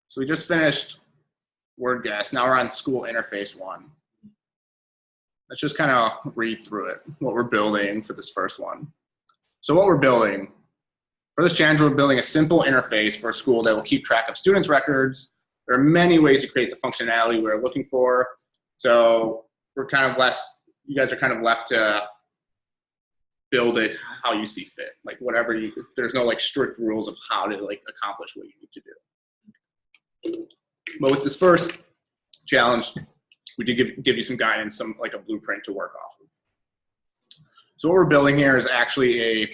So we just finished WordGuess. Now we're on school interface 1. Let's just kind of read through it, what we're building for this first one. So what we're building, for this challenge, we're building a simple interface for a school that will keep track of students' records. There are many ways to create the functionality we're looking for. So we're kind of you guys are kind of left to build it how you see fit. Like whatever there's no like strict rules of how to like accomplish what you need to do. But with this first challenge, we did give you some guidance, some like a blueprint to work off of. So what we're building here is actually a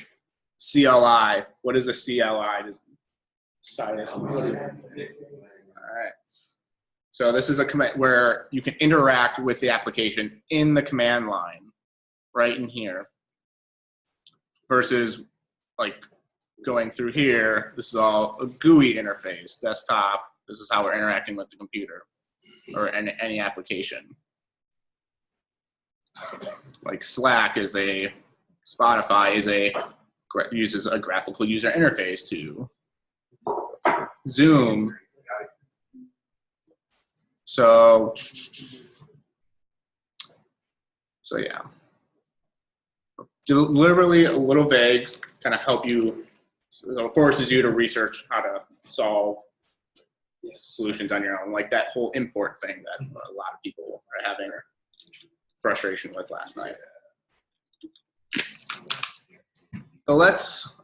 CLI. What is a CLI? Cyrus. All right. So this is a command where you can interact with the application in the command line, right in here, versus like going through here. This is all a GUI interface, desktop. This is how we're interacting with the computer or any application. Like Slack is Spotify uses a graphical user interface to Zoom. So yeah, deliberately a little vague, kind of help you, so it forces you to research how to solve solutions on your own, like that whole import thing that a lot of people are having frustration with last night. So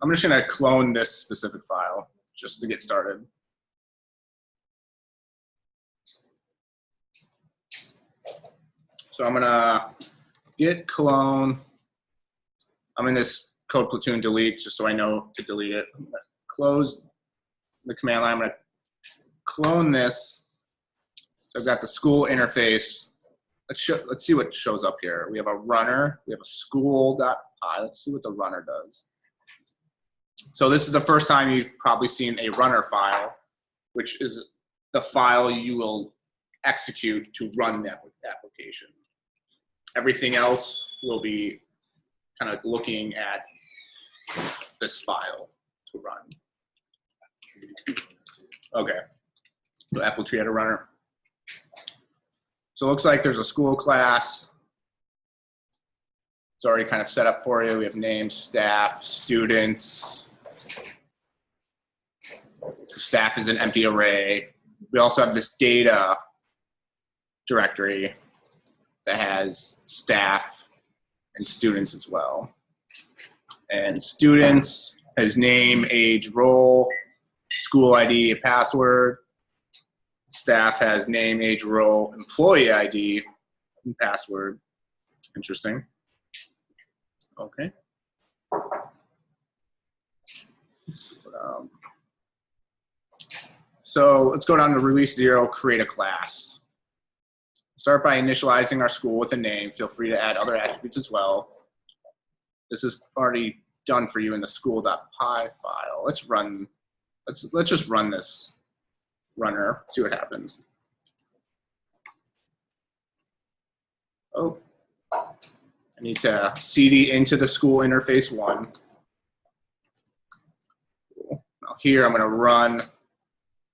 I'm just gonna clone this specific file just to get started. So I'm gonna git clone. I'm in this code platoon delete just so I know to delete it. I'm gonna close the command line. I'm gonna clone this. So I've got the school interface. Let's see what shows up here. We have a runner. We have a school.py. Let's see what the runner does. So this is the first time you've probably seen a runner file, which is the file you will execute to run the application. Everything else will be kind of looking at this file to run. Okay, so apple tree had a runner. So it looks like there's a school class. It's already kind of set up for you. We have names, staff, students. So staff is an empty array. We also have this data directory that has staff and students as well. And students has name, age, role, school ID, password. Staff has name, age, role, employee ID, and password. Interesting. Okay. So let's go down to release 0, create a class. Start by initializing our school with a name. Feel free to add other attributes as well. This is already done for you in the school.py file. Let's just run this runner, see what happens. Oh, I need to cd into the school interface 1. Cool. Now here I'm going to run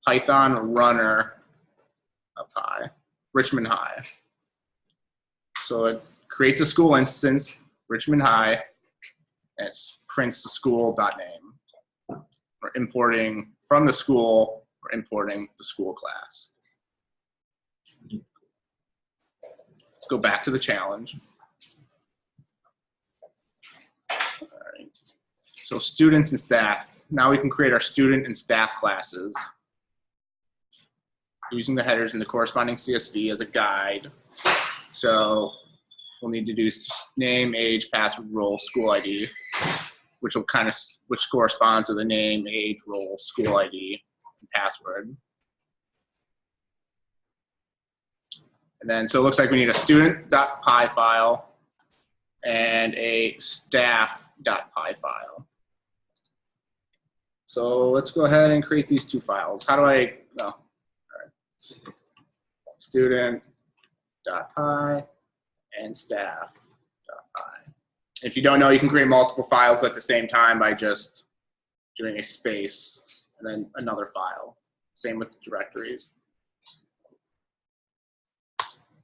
Python runner .py, Richmond High. So it creates a school instance, Richmond High, and it prints the school.name. We're importing from the school, we're importing the school class. Let's go back to the challenge. All right. So students and staff. Now we can create our student and staff classes using the headers and the corresponding CSV as a guide. So we'll need to do name, age, password, role, school ID, which corresponds to the name, age, role, school ID, and password. And then, so it looks like we need a student.py file and a staff.py file. So let's go ahead and create these two files. How do I, student.py and staff.py. If you don't know, you can create multiple files at the same time by just doing a space and then another file. Same with directories.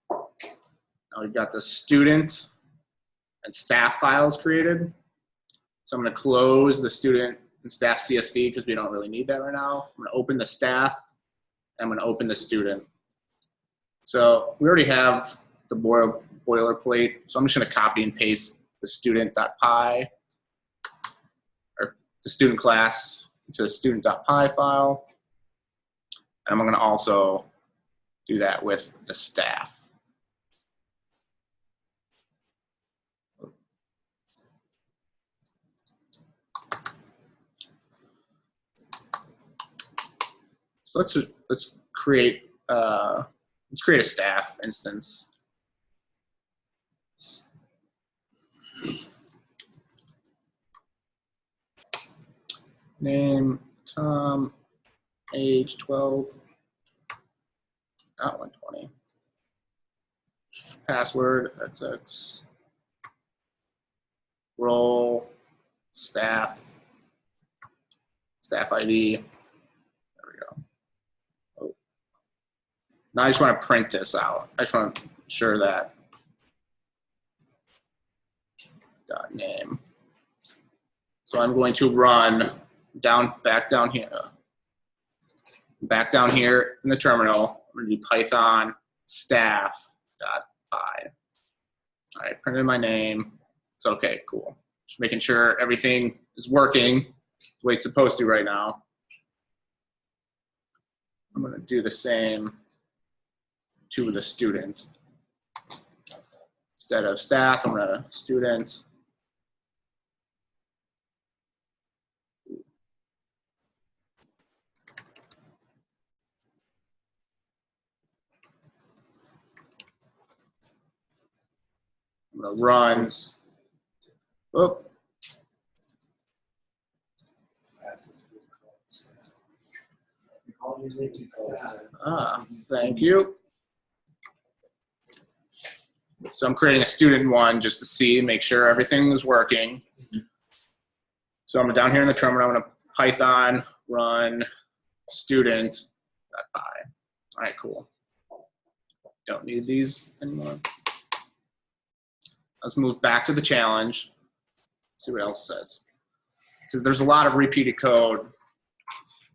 Now we've got the student and staff files created. So I'm going to close the student and staff CSV because we don't really need that right now. I'm going to open the staff, and I'm going to open the student. So we already have the boilerplate, so I'm just going to copy and paste the student.py, or the student class, to the student.py file. And I'm going to also do that with the staff. So let's create a staff instance. Name Tom, age 12, not 120. Password XX. Role, staff ID. There we go. Oh. Now I just want to print this out. I just want to ensure that .name. So I'm going to run back down here in the terminal. I'm going to do Python staff.py. All right, printed my name. It's okay, cool. Just making sure everything is working the way it's supposed to right now. I'm going to do the same to the student. Instead of staff, I'm going to student. I'm going to run. Oh. Thank you. So I'm creating a student one just to see, make sure everything is working. So I'm down here in the terminal, I'm going to Python run student.py. All right, cool. Don't need these anymore. Let's move back to the challenge. See what else it says. It says there's a lot of repeated code.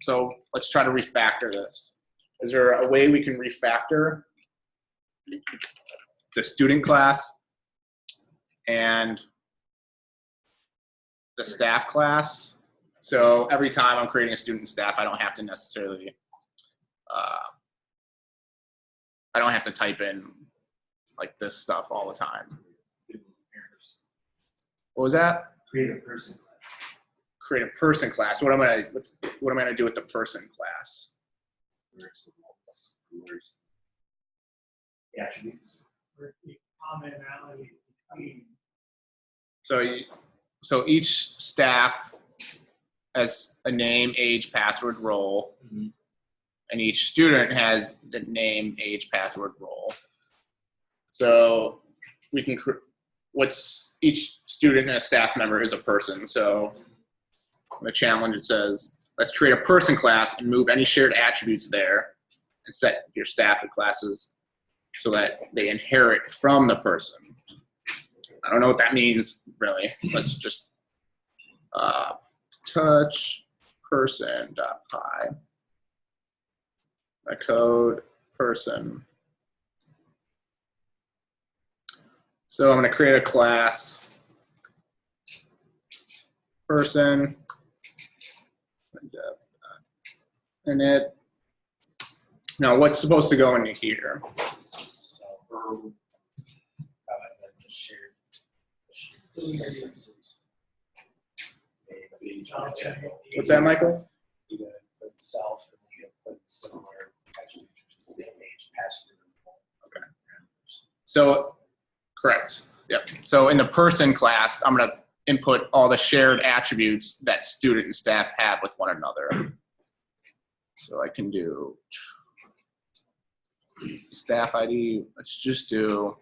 So let's try to refactor this. Is there a way we can refactor the student class and the staff class? So every time I'm creating a student and staff, I don't have to necessarily, I don't have to type in like this stuff all the time. What was that? Create a person class. Create a person class. What am I gonna do with the person class? Where's the roles? Where's the attributes? Or the commonality between. So each staff has a name, age, password, role, and each student has the name, age, password, role. So we can each student and a staff member is a person. So the challenge, it says, let's create a person class and move any shared attributes there and set your staff and classes so that they inherit from the person. I don't know what that means, really. Let's just touch person.py. My code person. So I'm going to create a class person and it. Now what's supposed to go into here? What's that, Michael? You gotta put self and you gotta put similar attributes, which is name, age, password. Okay. So, correct. Yep. So in the person class, I'm going to input all the shared attributes that student and staff have with one another. So I can do staff ID. Let's just do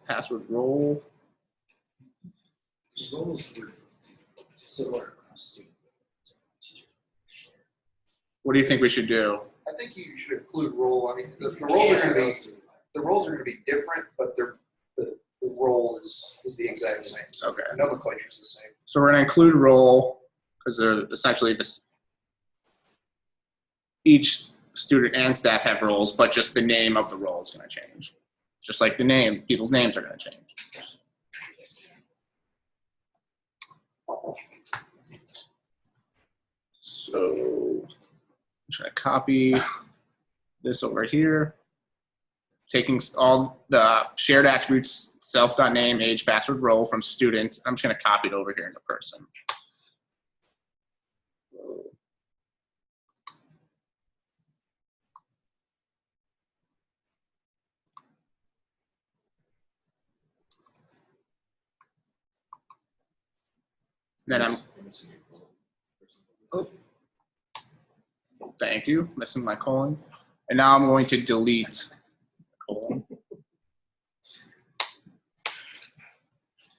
password role. Roles were similar across student. Teacher. What do you think we should do? I think you should include role. I mean, the roles are going to be different, but the role is the exact same. Okay. The nomenclature is the same. So we're going to include role because they're essentially this. Each student and staff have roles, but just the name of the role is going to change. Just like the name, people's names are going to change. So I'm trying to copy this over here. Taking all the shared attributes, self.name, age, password, role from student. I'm just going to copy it over here into person. Then I'm, oh, thank you, missing my colon. And now I'm going to delete colon.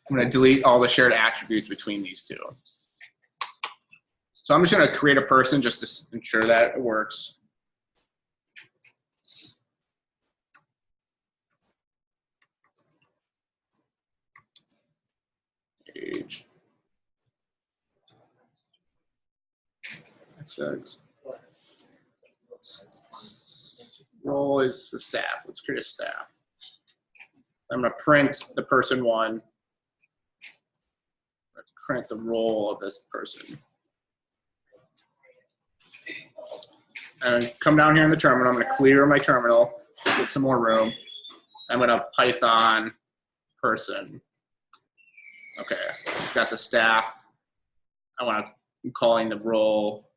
I'm going to delete all the shared attributes between these two. So I'm just going to create a person just to ensure that it works. Age. XX. Role is the staff. Let's create a staff. I'm going to print the person one. Let's print the role of this person. And come down here in the terminal. I'm going to clear my terminal, get some more room. I'm going to Python person. Okay, got the staff. I'm calling the role,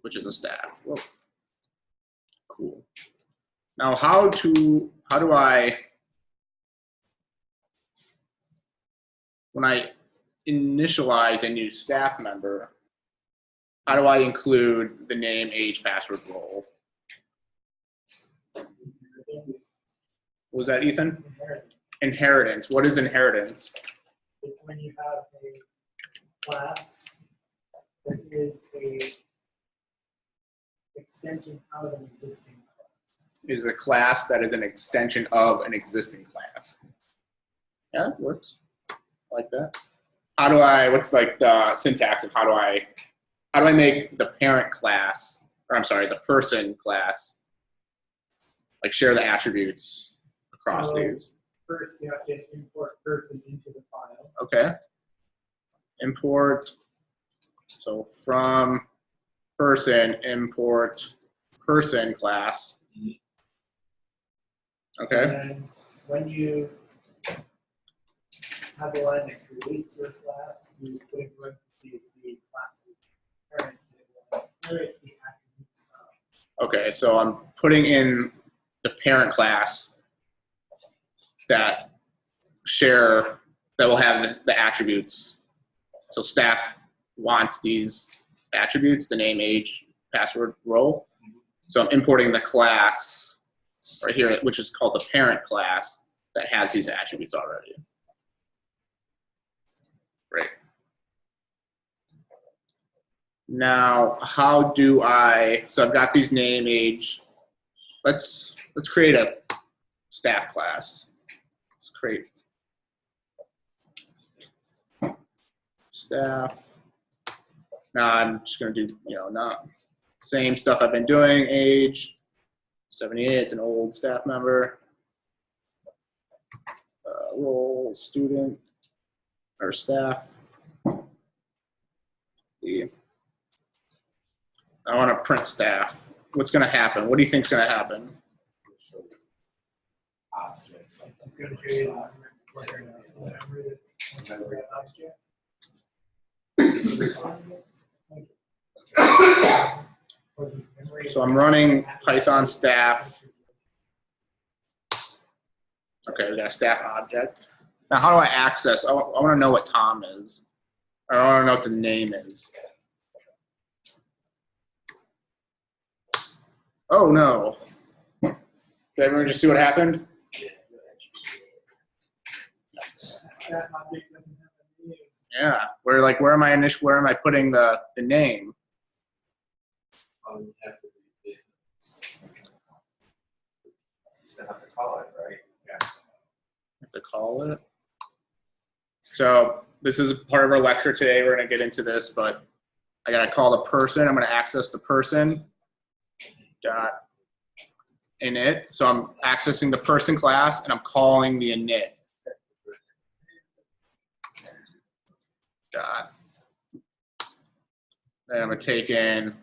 which is a staff. Whoa. Cool. Now, how do I, when I initialize a new staff member, how do I include the name, age, password, role? What was that, Ethan? Inheritance. What is inheritance? It's when you have a class that is a extension of an existing class. Is a class that is an extension of an existing class. Yeah, it works. Like that. How do I, what's like the syntax of how do I make the parent class, or I'm sorry, the person class, like share the attributes across these? First, you have to import person into the file. Okay. Import, so from person, import person class. Okay. And then when you have the line that creates your class, you put in parentheses the class parent that will inherit the attributes of. Okay, so I'm putting in the parent class that will have the attributes. So staff wants these attributes, the name, age, password, role. So I'm importing the class right here, which is called the parent class that has these attributes already. Great. Now, how do so I've got these name, age. Let's create a staff class. Let's create staff. Now I'm just going to do, not same stuff I've been doing. Age 78, it's an old staff member. Role, student, or staff. I want to print staff. What's going to happen? What do you think is going to happen? It's going to create whatever object. So I'm running Python staff. Okay, we got a staff object. Now, how do I access? I want to know what Tom is. I want to know what the name is. Oh, no. Did everyone just see what happened? That object doesn't have a name. Yeah. Where am I putting the name? You have to be, you still have to call it, right? Yeah. Have to call it. So this is part of our lecture today. We're going to get into this, but I got to call the person. I'm going to access the person dot init. So I'm accessing the person class and I'm calling the init dot. Then I'm going to take in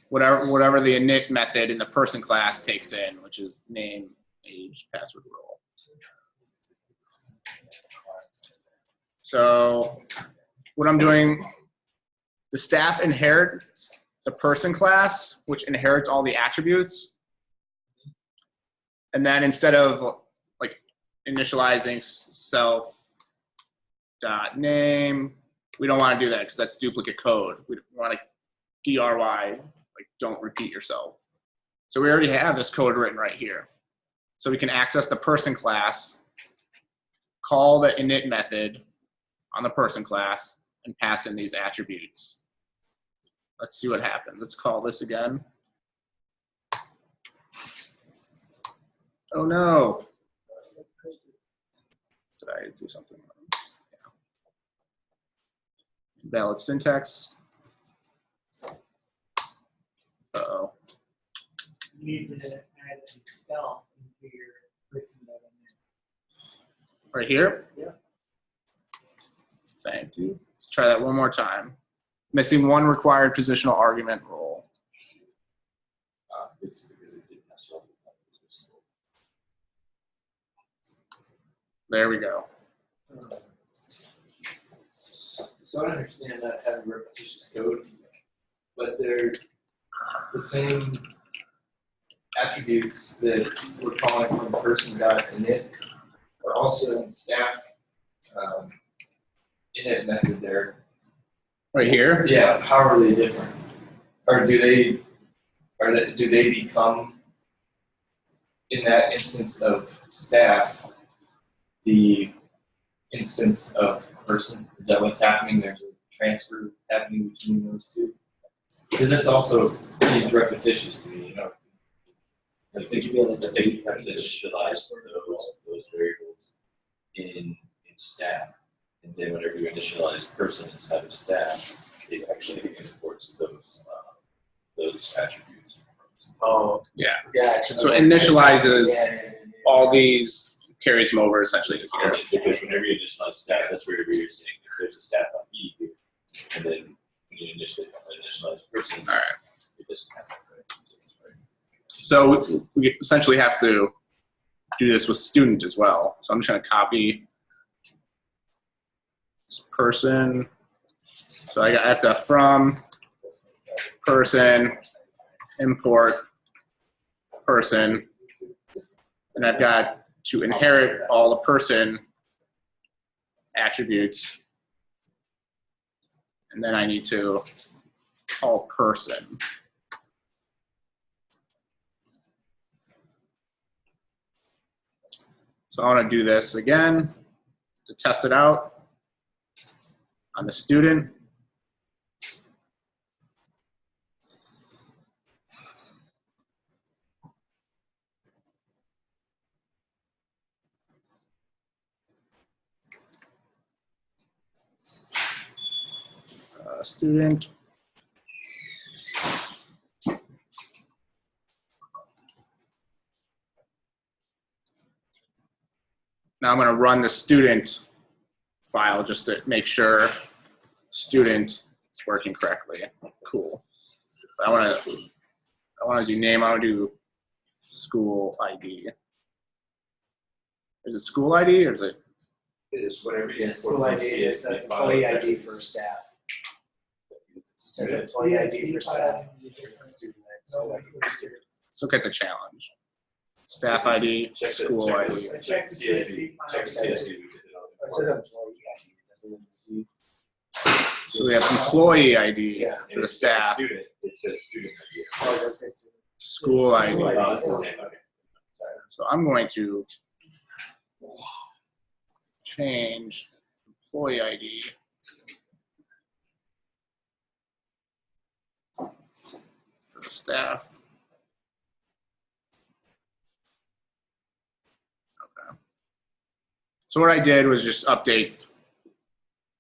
whatever the init method in the person class takes in, which is name, age, password, role. So what I'm doing, the staff inherits the person class, which inherits all the attributes. And then instead of like initializing self dot name, we don't want to do that because that's duplicate code. We want to DRY, like don't repeat yourself. So we already have this code written right here. So we can access the person class, call the init method on the person class, and pass in these attributes. Let's see what happens. Let's call this again. Oh no. Did I do something wrong? Yeah. Valid syntax. Uh-oh. You need to add itself into your person data. Right here? Yeah. Thank you. Let's try that one more time. Missing one required positional argument role. It's because it didn't mess up. There we go. So I understand not having repetitious code, but they're the same attributes that we're calling from person.init are also in staff init method there. Right here? Yeah, how are they different? Or do they become in that instance of staff the instance of person? Is that what's happening? There's a transfer happening between those two? Because that's also seems repetitious to me, you know. Like, did you be able to initialize those variables in staff, and then whenever you initialize person inside of staff, it actually imports those attributes. Oh, Yeah. yeah. So it initializes all these, carries them over essentially to here. Because whenever you initialize staff, that's where you're saying if there's a staff ID here, and then when you initialize person, All right. it doesn't happen, right? So we essentially have to do this with student as well. So I'm just going to copy this person. So I have to from person import person, and I've got to inherit all the person attributes, and then I need to call person. So I want to do this again to test it out on the student. Student. Now I'm going to run the student file just to make sure student is working correctly. Cool. I want to do name. I want to do school ID. Is it school ID or is it? It is whatever you School ID is the employee ID for staff. It says employee ID for staff. Student ID for students. Let's look at the challenge. Staff ID, school ID. Check CSV. Check CSV. It says employee ID, doesn't it? See? So we have employee ID Yeah. for the staff, Student, it says student ID. Oh, it does say student. school ID. Oh, it's the same, okay. So I'm going to change employee ID. For the staff. Okay. So what I did was just update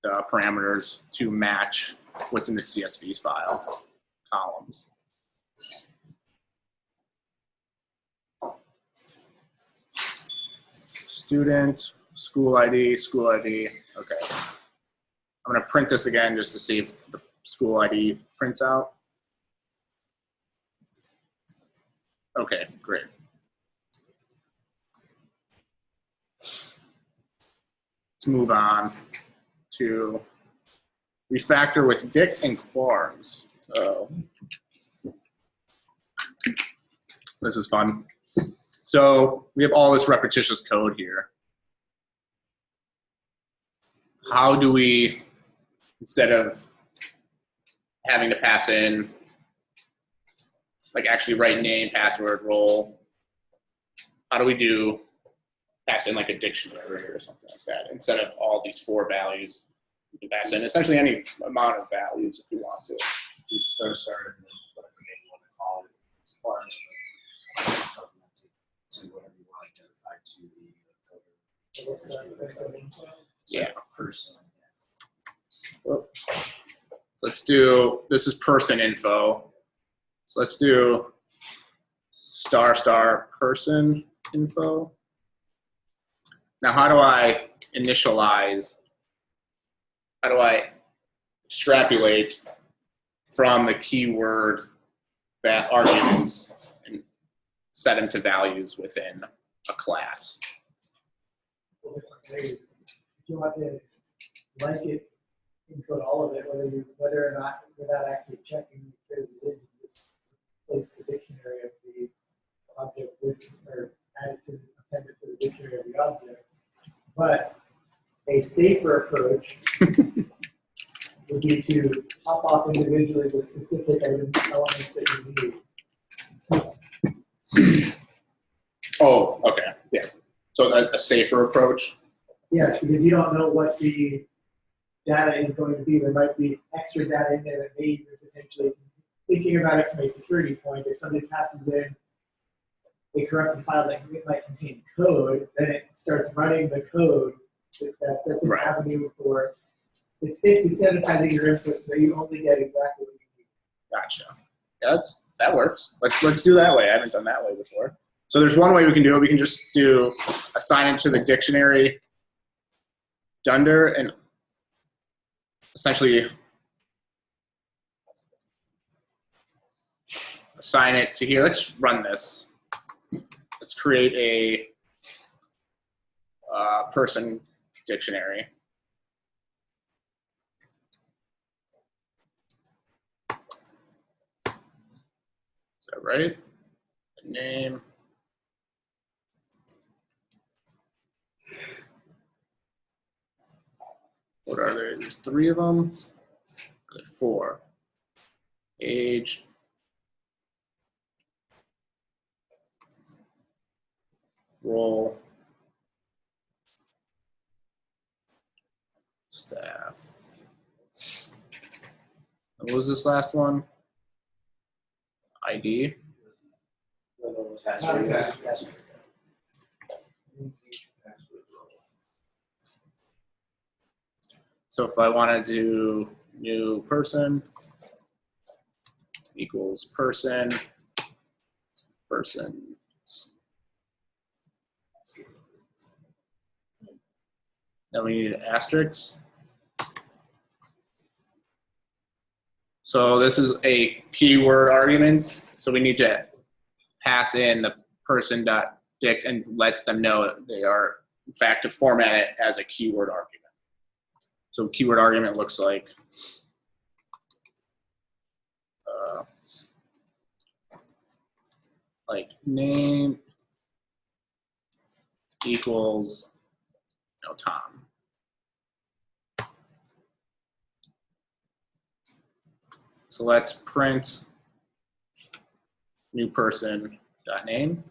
the parameters to match what's in the CSV's file columns. Student, school ID, okay. I'm gonna print this again just to see if the school ID prints out. Okay, great. Let's move on to refactor with dict and quars. Oh. This is fun. So we have all this repetitious code here. How do we, instead of having to pass in, like actually write name, password, role, how do we pass in like a dictionary or something like that, instead of all these 4 values? You can pass in essentially any amount of values if you want to. You start and then whatever name you want to call it. It's part of it. Supplement it to whatever you want to identify to the So what's that person info? Yeah. a person. Well, let's do, this is person info. So let's do ** person info. Now, how do I initialize, how do I extrapolate from the keyword arguments and set them to values within a class? If you want to like it, encode all of it, whether or not without actually checking because it is just place the dictionary of the object with or add it to append it to the dictionary of the object. But a safer approach would be to pop off individually the specific elements that you need. Oh, okay, yeah. So a safer approach? Yes, because you don't know what the data is going to be. There might be extra data in there that may even potentially, thinking about it from a security point, if somebody passes in a corrupted file that might contain code, then it starts running the code. That's an avenue for, it's basically sanitizing your inputs so you only get exactly what you need. Gotcha. Yeah, that works. Let's do that way. I haven't done that way before. So there's one way we can do it. We can just assign it to the dictionary dunder and essentially assign it to here. Let's run this. Let's create a person dictionary. Is that right? The name. What are there? There's 3 of them. There's 4. Age. Role. Staff. And what was this last one? ID. So if I want to do new person equals person. Then we need asterisks. So this is a keyword argument. So we need to pass in the person.dict and let them know that they are, in fact, to format it as a keyword argument. So keyword argument looks like name equals Tom. So let's print new person.name.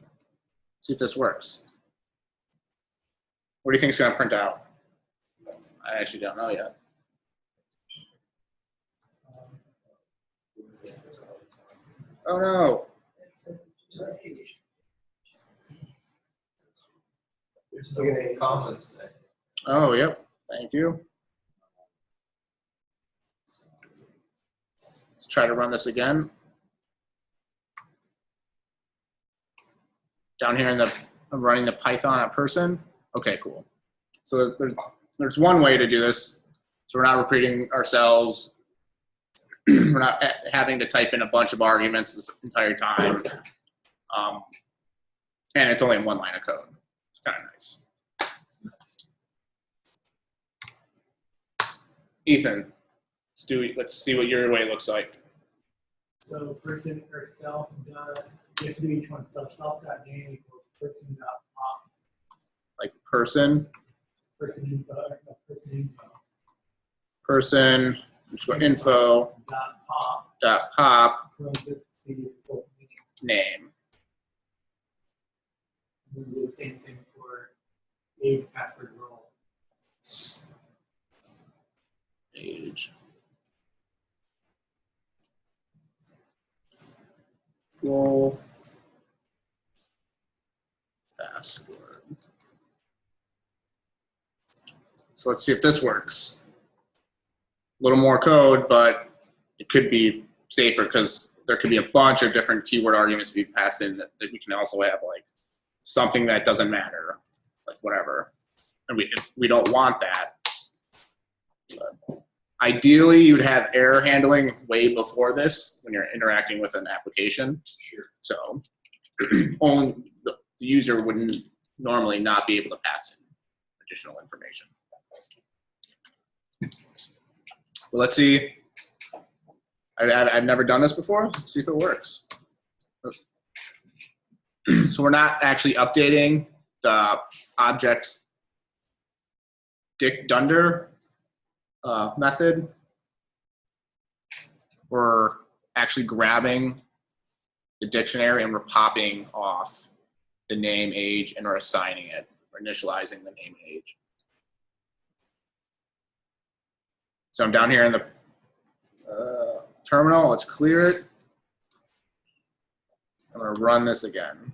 See if this works. What do you think is going to print out? I actually don't know yet. Oh no. There's no comments there. Oh, yep. Thank you. Let's try to run this again. Down here I'm running the Python at person. Okay, cool. So there's one way to do this. So we're not repeating ourselves. We're not having to type in a bunch of arguments this entire time. And it's only in one line of code. It's kind of nice. Ethan, let's see what your way looks like. So person or self, you have to do each one. So self.name equals person.pop. Like person, Person info, person info. person, info, Dot pop. parentheses, Full name. And then do the same thing for age, password, role. Age. Role. Password. So let's see if this works. A little more code, but it could be safer because there could be a bunch of different keyword arguments we've passed in that we can also have like something that doesn't matter, like whatever. And if we don't want that. But ideally, you'd have error handling way before this when you're interacting with an application. Sure. So only the user wouldn't normally not be able to pass in additional information. Well, let's see. I've never done this before. Let's see if it works. So we're not actually updating the object's Dick Dunder method. We're actually grabbing the dictionary and we're popping off the name, age, and we're assigning it. We're initializing the name, age. So I'm down here in the terminal. Let's clear it. I'm going to run this again.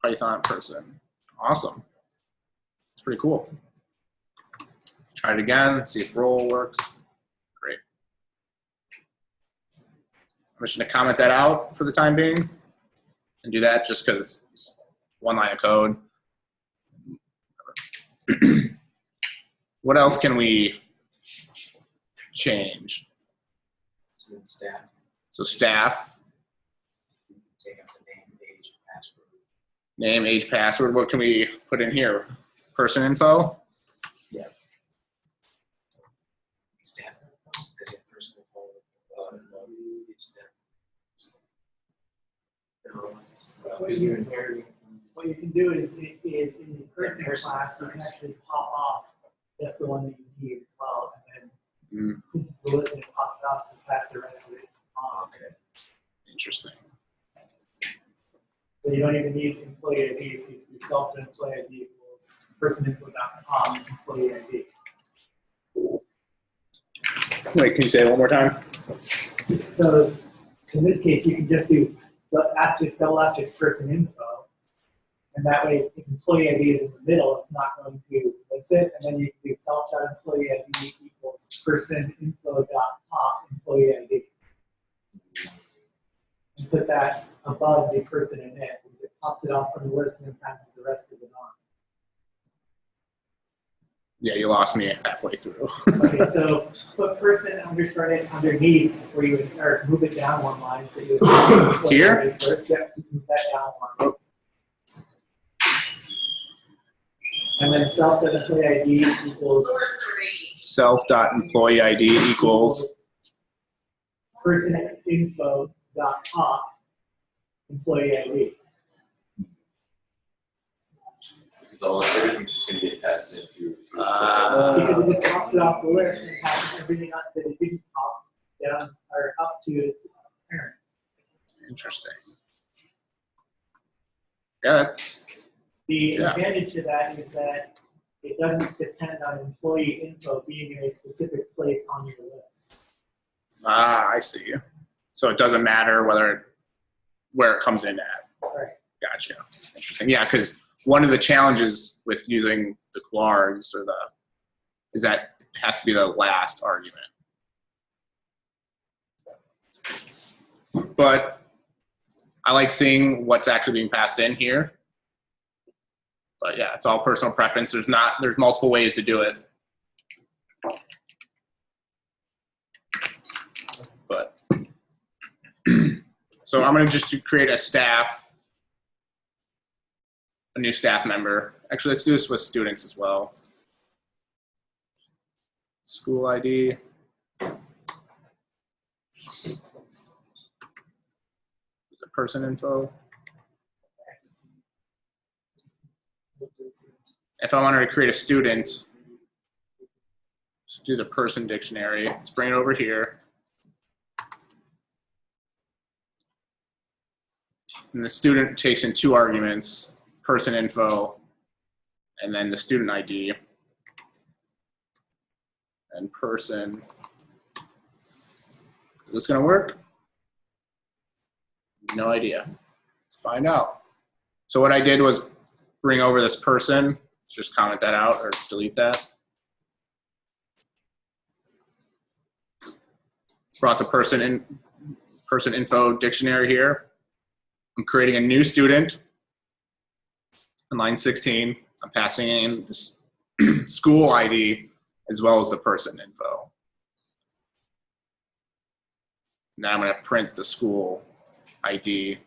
Python person. Awesome. It's pretty cool. Try it again. See if roll works. Great. I'm just going to comment that out for the time being and do that just because it's one line of code. What else can we change? So then staff, So staff, take out the name, age, password. name, age, password. What can we put in here? Person info? Staff, because you have personal phone. What you can do is in the person class, you can actually pop off just the one that you need as well. And then since it's the list and it pops off, you pass the rest of it on. Okay. Interesting. So you don't even need employee ID. If you do self-employee ID equals personinfo.com employee ID. Wait, can you say it one more time? So in this case, you can just do asterisk, double asterisk person info. And that way, if employee ID is in the middle, it's not going to miss it. And then you can do self.employee ID equals personinfo.pop employee ID. And put that above the person in it, because it pops it off from the list and then passes the rest of it on. Yeah, you lost me halfway through. Okay, so put person underscore it underneath where you would, or move it down one line. So you would Here? First, yep, just move that down one line. And then self.employee ID equals Self.employee ID equals personinfo.pop employee ID. Because everything's just gonna get passed in through. Because it just pops it off the list and passes everything up that it didn't pop down or up to its parent. interesting. Yeah, The Yeah. advantage to that is that it doesn't depend on employee info being in a specific place on your list. Ah, I see. So it doesn't matter where it comes in at. Right. Gotcha. Interesting. Yeah, because one of the challenges with using the quargs is that it has to be the last argument. But I like seeing what's actually being passed in here. But yeah, it's all personal preference. There's multiple ways to do it. But so I'm going to just create a new staff member. Actually, let's do this with students as well. School ID. The person info. If I wanted to create a student, let's do the person dictionary. Let's bring it over here. And the student takes in 2 arguments, person info, and then the student ID, and person. Is this going to work? No idea. Let's find out. So what I did was bring over this person. Just comment that out or delete that. Brought the person info dictionary here. I'm creating a new student on line 16. I'm passing in this school ID as well as the person info. Now I'm going to print the school ID.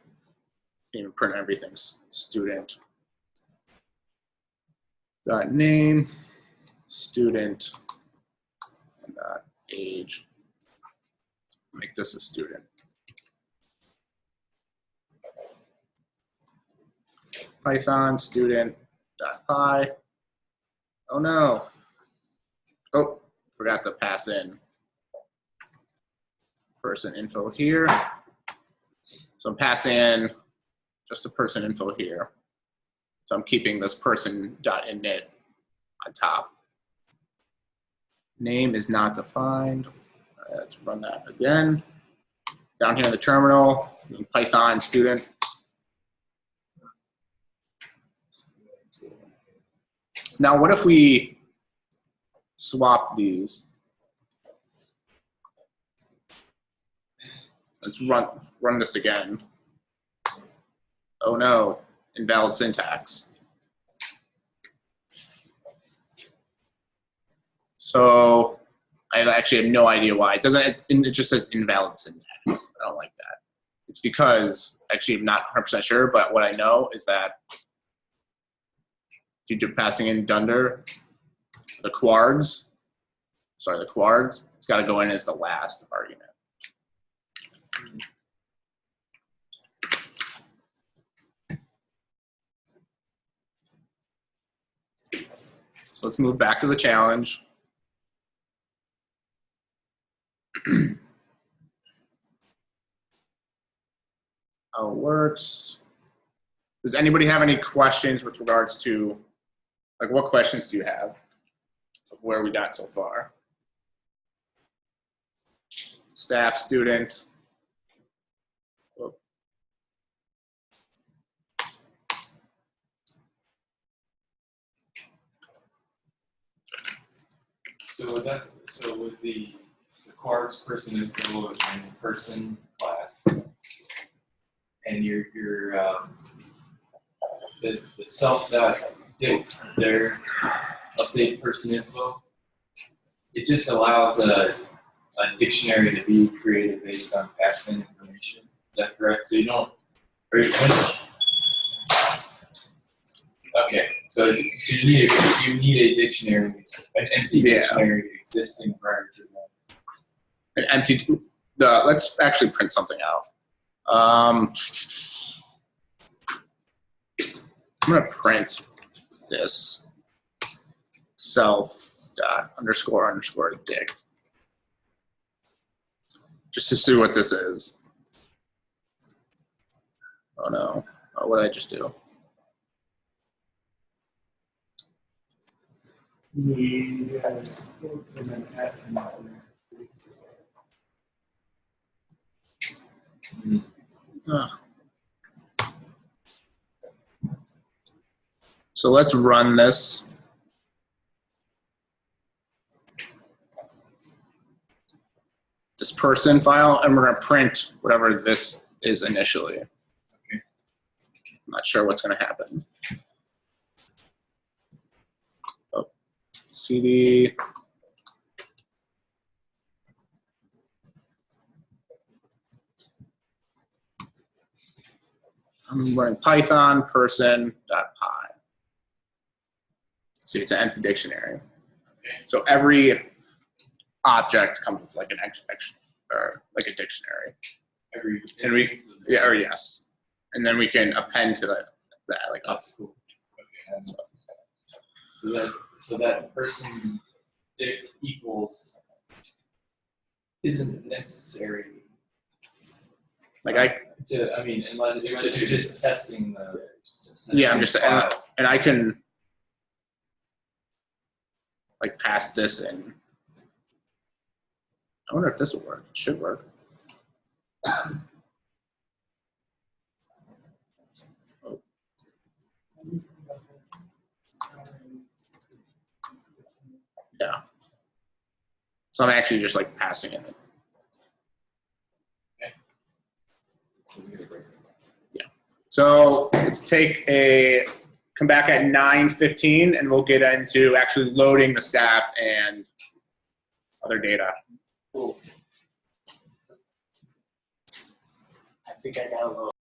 Even print everything. Student. Name, student, and age. Make this a student. Python student.py. Oh no. Oh, forgot to pass in person info here. So I'm passing in just the person info here. So I'm keeping this person.init on top. Name is not defined. Let's run that again. Down here in the terminal, Python student. Now, what if we swap these? Let's run this again. Oh no, invalid syntax. So I actually have no idea why. It just says invalid syntax. I don't like that. It's because, actually I'm not 100% sure, but what I know is that if you're passing in dunder, the quargs, it's got to go in as the last argument. So let's move back to the challenge. How it works. Does anybody have any questions with regards to, like, what questions do you have of where we got so far? Staff, student. Whoop. So with the quarks person info and person class, and your the self.dict their update person info, it just allows a dictionary to be created based on past information. Is that correct? So you don't. Okay, so you need a dictionary, an empty dictionary existing prior to that. An empty. Let's actually print something out. I'm gonna print this self.__dict just to see what this is. Oh no! Oh, what did I just do? Yeah. So let's run this. This person file, and we're going to print whatever this is initially. I'm not sure what's going to happen. Oh, CD. I'm running Python person.py. See, it's an empty dictionary. So every object comes with like an or like a dictionary. Every And we- instance of- Yeah, or yes. And then we can append to that like up. That's cool. Okay. So that person dict equals isn't necessary Like I unless you're just testing the. Yeah, I'm just file. and I can like pass this in. I wonder if this will work. It should work. Oh. Yeah. So I'm actually just like passing it in. Yeah. So let's come back at 9:15 and we'll get into actually loading the staff and other data. Cool. I think I got a little.